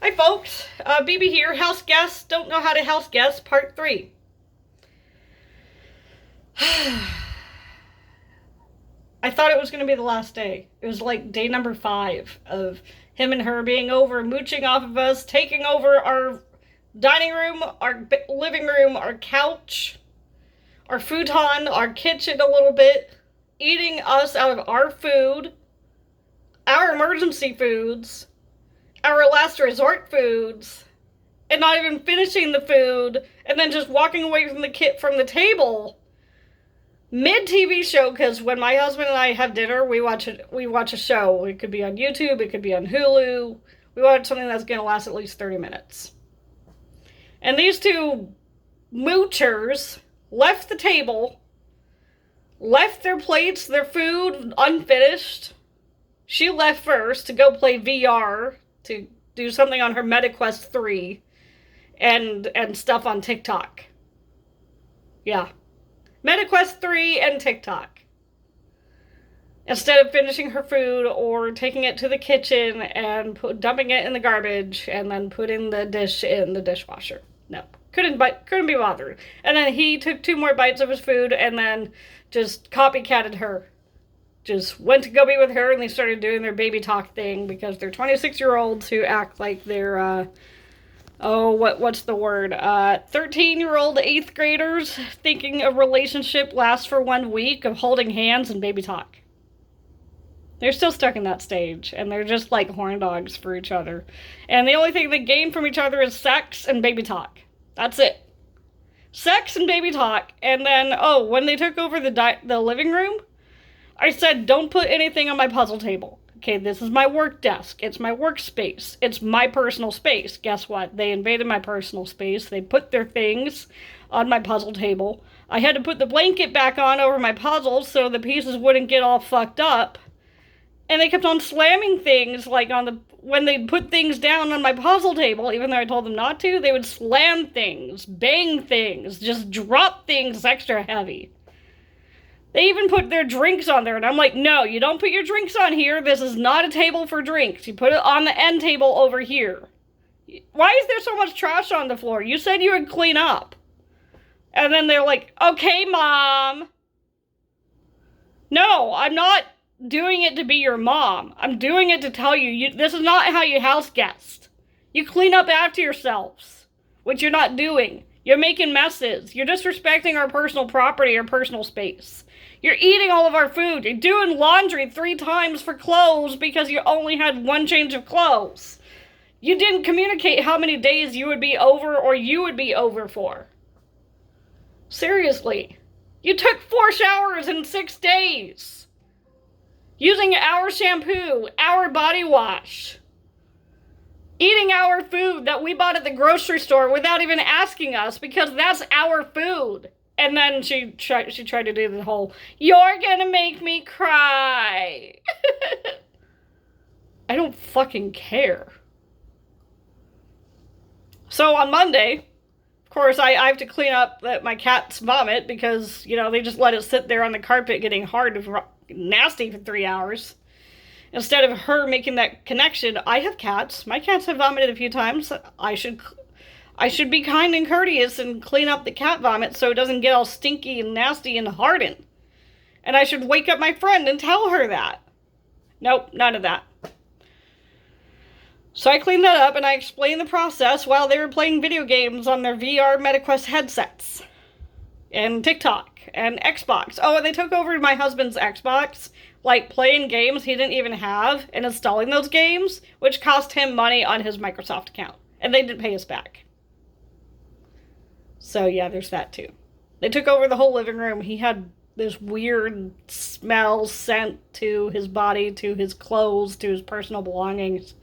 Hi folks, BB here, house guests, don't know how to house guest, part 3. I thought it was going to be the last day. It was like day number 5 of him and her being over, mooching off of us, taking over our dining room, our living room, our couch, our futon, our kitchen a little bit, eating us out of our food, our emergency foods, our last resort foods, and not even finishing the food, and then just walking away from the table mid TV show. Because when my husband and I have dinner, we watch a show. It could be on YouTube, it could be on Hulu. We watch something that's going to last at least 30 minutes. And these two moochers left the table, left their plates, their food unfinished. She left first to go play VR, to do something on her MetaQuest 3 and stuff on TikTok. Yeah. MetaQuest 3 and TikTok. Instead of finishing her food or taking it to the kitchen and dumping it in the garbage and then putting the dish in the dishwasher. No. Couldn't be bothered. And then he took 2 more bites of his food and then just copycatted her. Just went to go be with her, and they started doing their baby talk thing because they're 26-year-olds who act like they're, what's the word? 13-year-old 8th graders thinking a relationship lasts for 1 week of holding hands and baby talk. They're still stuck in that stage, and they're just like horn dogs for each other. And the only thing they gain from each other is sex and baby talk. That's it. Sex and baby talk. And then, when they took over the living room, I said, don't put anything on my puzzle table. Okay, this is my work desk. It's my workspace. It's my personal space. Guess what? They invaded my personal space. They put their things on my puzzle table. I had to put the blanket back on over my puzzles so the pieces wouldn't get all fucked up. And they kept on slamming things, like when they'd put things down on my puzzle table, even though I told them not to, they would slam things, bang things, just drop things extra heavy. They even put their drinks on there, and I'm like, no, you don't put your drinks on here. This is not a table for drinks. You put it on the end table over here. Why is there so much trash on the floor? You said you would clean up. And then they're like, okay, Mom. No, I'm not doing it to be your mom. I'm doing it to tell you, this is not how you house guest. You clean up after yourselves, which you're not doing. You're making messes. You're disrespecting our personal property, our personal space. You're eating all of our food. You're doing laundry 3 times for clothes because you only had 1 change of clothes. You didn't communicate how many days you would be over or you would be over for. Seriously. You took 4 showers in 6 days. Using our shampoo, our body wash. Eating our food that we bought at the grocery store without even asking us because that's our food. And then she tried to do the whole, you're gonna make me cry. I don't fucking care. So on Monday, of course, I have to clean up my cat's vomit because, they just let it sit there on the carpet getting hard and nasty for 3 hours. Instead of her making that connection, I have cats. My cats have vomited a few times. I should be kind and courteous and clean up the cat vomit so it doesn't get all stinky and nasty and hardened. And I should wake up my friend and tell her that. Nope, none of that. So I cleaned that up and I explained the process while they were playing video games on their VR MetaQuest headsets. And TikTok and Xbox. Oh, and they took over my husband's Xbox, like playing games he didn't even have and installing those games, which cost him money on his Microsoft account. And they didn't pay us back. So yeah, there's that too. They took over the whole living room. He had this weird smell sent to his body, to his clothes, to his personal belongings.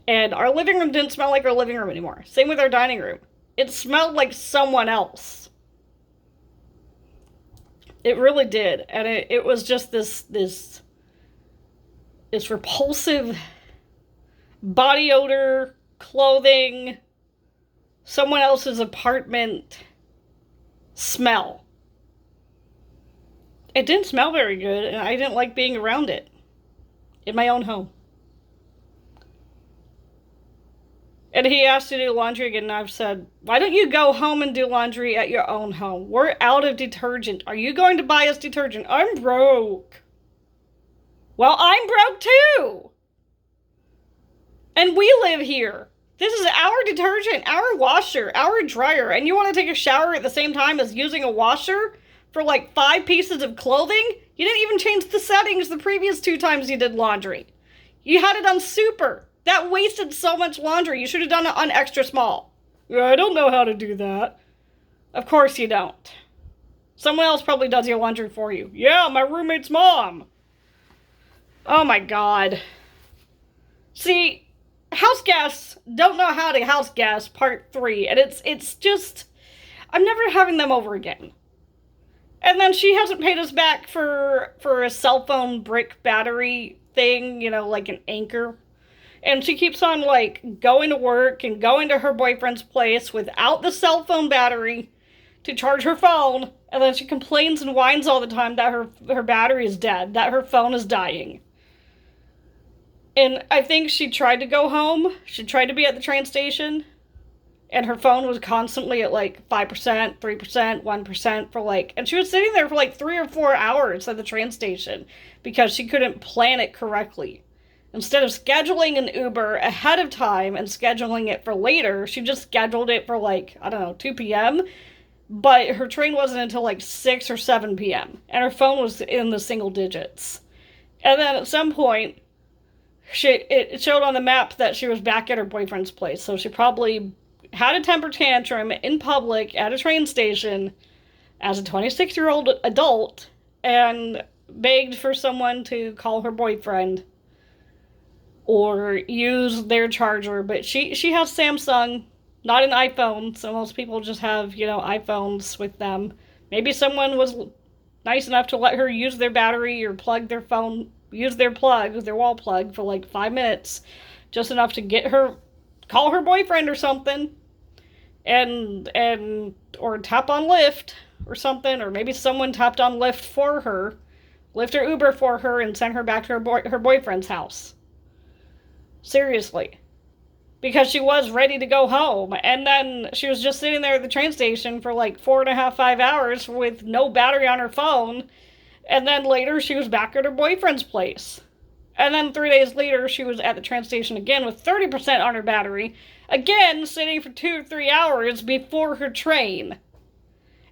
And our living room didn't smell like our living room anymore. Same with our dining room. It smelled like someone else. It really did. And it was just this repulsive body odor, clothing, someone else's apartment smell. It didn't smell very good, and I didn't like being around it in my own home. And he asked to do laundry again, and I've said, why don't you go home and do laundry at your own home? We're out of detergent. Are you going to buy us detergent? I'm broke. Well, I'm broke too. And we live here. This is our detergent, our washer, our dryer, and you want to take a shower at the same time as using a washer for like 5 pieces of clothing? You didn't even change the settings the previous 2 times you did laundry. You had it on super. That wasted so much laundry. You should have done it on extra small. I don't know how to do that. Of course you don't. Someone else probably does your laundry for you. Yeah, my roommate's mom. Oh my god. See, house guests don't know how to house guest part 3. And it's just, I'm never having them over again. And then she hasn't paid us back for a cell phone brick battery thing, you know, like an anchor. And she keeps on, like, going to work and going to her boyfriend's place without the cell phone battery to charge her phone. And then she complains and whines all the time that her battery is dead, that her phone is dying. And I think she tried to go home. She tried to be at the train station. And her phone was constantly at, like, 5%, 3%, 1% for, like... And she was sitting there for, like, 3 or 4 hours at the train station because she couldn't plan it correctly. Instead of scheduling an Uber ahead of time and scheduling it for later, she just scheduled it for, like, I don't know, 2 p.m., but her train wasn't until, like, 6 or 7 p.m., and her phone was in the single digits. And then at some point, it showed on the map that she was back at her boyfriend's place, so she probably had a temper tantrum in public at a train station as a 26-year-old adult and begged for someone to call her boyfriend or use their charger. But she has Samsung, not an iPhone, so most people just have, you know, iPhones with them. Maybe someone was nice enough to let her use their battery or plug their phone, use their plug, their wall plug for like 5 minutes, just enough to get her, call her boyfriend or something, and or tap on Lyft or something, or maybe someone tapped on Lyft for her, Lyft or Uber for her, and sent her back to her boyfriend's house. Seriously. Because she was ready to go home. And then she was just sitting there at the train station for like 4.5, 5 hours with no battery on her phone. And then later she was back at her boyfriend's place. And then 3 days later she was at the train station again with 30% on her battery. Again, sitting for 2 or 3 hours before her train.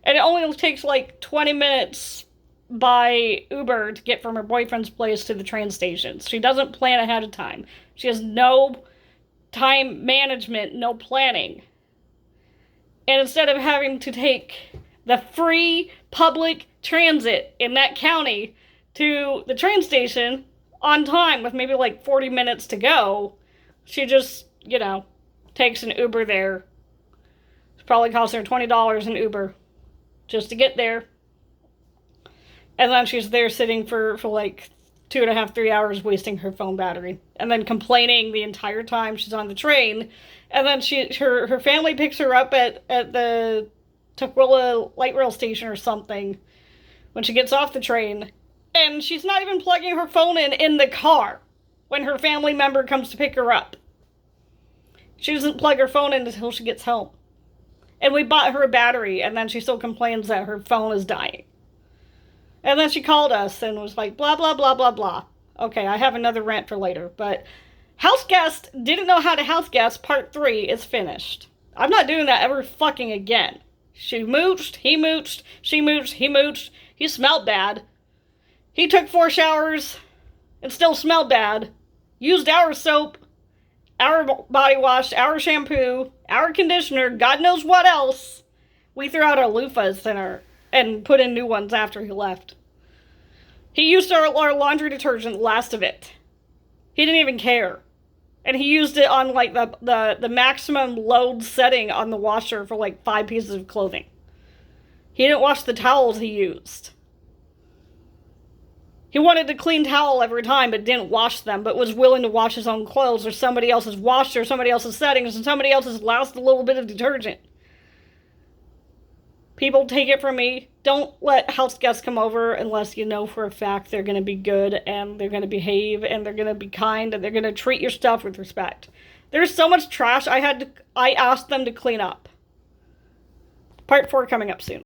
And it only takes like 20 minutes by Uber to get from her boyfriend's place to the train station. She doesn't plan ahead of time. She has no time management, no planning. And instead of having to take the free public transit in that county to the train station on time with maybe like 40 minutes to go, she just, you know, takes an Uber there. It probably costs her $20 in Uber just to get there. And then she's there sitting for like 2.5, 3 hours wasting her phone battery. And then complaining the entire time she's on the train. And then her family picks her up at the Tukwila light rail station or something when she gets off the train. And she's not even plugging her phone in the car when her family member comes to pick her up. She doesn't plug her phone in until she gets home. And we bought her a battery, and then she still complains that her phone is dying. And then she called us and was like, blah, blah, blah, blah, blah. Okay, I have another rant for later. But house guest didn't know how to house guest part 3 is finished. I'm not doing that ever fucking again. She mooched, he mooched, she mooched, he mooched. He smelled bad. He took 4 showers and still smelled bad. Used our soap, our body wash, our shampoo, our conditioner, God knows what else. We threw out our loofahs and put in new ones after he left. He used our laundry detergent, the last of it. He didn't even care. And he used it on like the maximum load setting on the washer for like 5 pieces of clothing. He didn't wash the towels he used. He wanted a clean towel every time, but didn't wash them, but was willing to wash his own clothes or somebody else's washer, or somebody else's settings, and somebody else's last little bit of detergent. People, take it from me, don't let house guests come over unless you know for a fact they're going to be good, and they're going to behave, and they're going to be kind, and they're going to treat your stuff with respect. There's so much trash I asked them to clean up. Part 4 coming up soon.